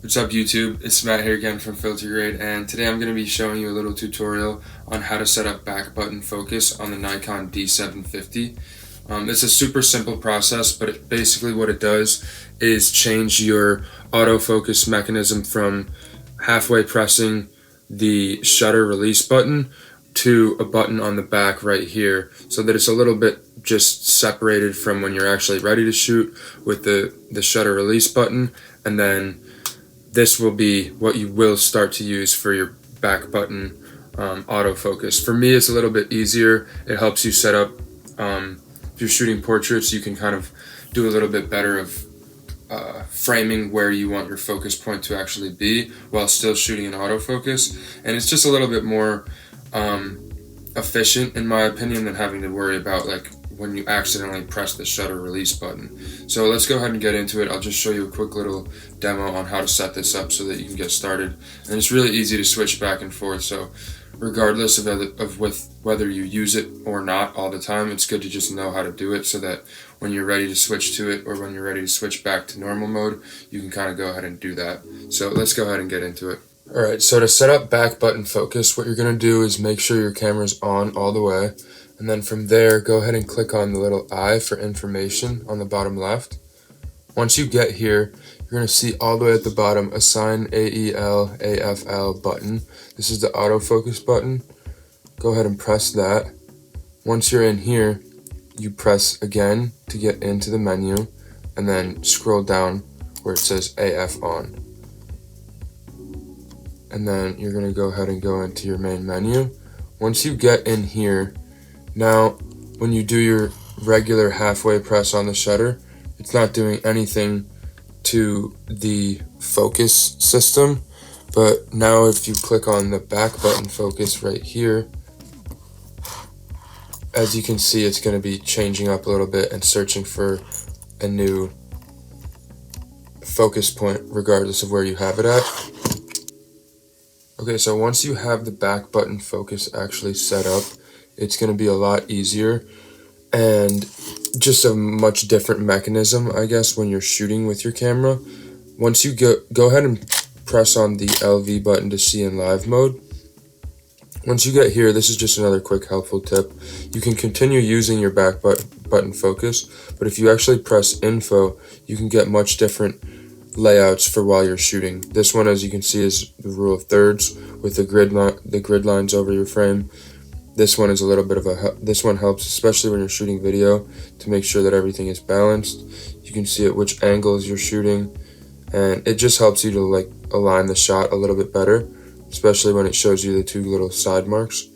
What's up YouTube? It's Matt here again from FilterGrade, and today I'm going to be showing you a little tutorial on how to set up back button focus on the Nikon D750. It's a super simple process, but basically what it does is change your autofocus mechanism from halfway pressing the shutter release button to a button on the back right here, so that it's a little bit just separated from when you're actually ready to shoot with the shutter release button, and then this will be what you will start to use for your back button autofocus. For me, it's a little bit easier. It helps you set up, if you're shooting portraits, you can kind of do a little bit better of framing where you want your focus point to actually be while still shooting in autofocus. And it's just a little bit more efficient, in my opinion, than having to worry about like when you accidentally press the shutter release button. So let's go ahead and get into it. I'll just show you a quick little demo on how to set this up so that you can get started. And it's really easy to switch back and forth, so regardless of whether you use it or not all the time, it's good to just know how to do it so that when you're ready to switch to it or when you're ready to switch back to normal mode, you can kind of go ahead and do that. So let's go ahead and get into it. Alright, so to set up back button focus, what you're going to do is make sure your camera's on all the way. And then from there, go ahead and click on the little I for information on the bottom left. Once you get here, you're going to see all the way at the bottom, assign AEL AFL button. This is the autofocus button. Go ahead and press that. Once you're in here, you press again to get into the menu, and then scroll down where it says AF on. And then you're going to go ahead and go into your main menu. Once you get in here, now when you do your regular halfway press on the shutter, it's not doing anything to the focus system. But now if you click on the back button focus right here, as you can see, it's going to be changing up a little bit and searching for a new focus point regardless of where you have it at. Okay, so once you have the back button focus actually set up, it's going to be a lot easier and just a much different mechanism, I guess, when you're shooting with your camera. Once you go ahead and press on the LV button to see in live mode. Once you get here, this is just another quick helpful tip. You can continue using your back button focus, but if you actually press info, you can get much different layouts for while you're shooting. This one, as you can see, is the rule of thirds with the grid lines over your frame. This one is a little bit of this one helps, especially when you're shooting video, to make sure that everything is balanced. You can see at which angles you're shooting, and it just helps you to like align the shot a little bit better, especially when it shows you the two little side marks.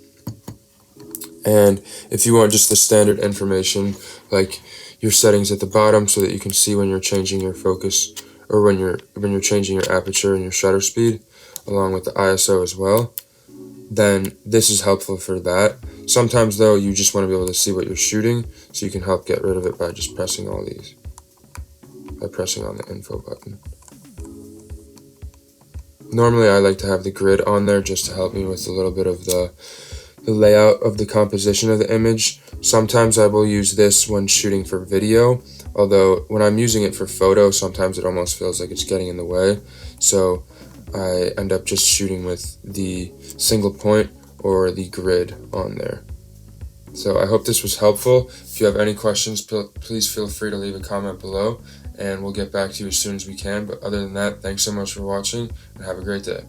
And if you want just the standard information, like your settings at the bottom, so that you can see when you're changing your focus, or when you're changing your aperture and your shutter speed, along with the ISO as well, then this is helpful for that. Sometimes though, you just want to be able to see what you're shooting, so you can help get rid of it by just pressing all these, by pressing on the info button. Normally I like to have the grid on there just to help me with a little bit of the layout of the composition of the image. Sometimes I will use this when shooting for video, although when I'm using it for photo, sometimes it almost feels like it's getting in the way. So I end up just shooting with the single point or the grid on there. So I hope this was helpful. If you have any questions, please feel free to leave a comment below, and we'll get back to you as soon as we can. But other than that, thanks so much for watching, and have a great day.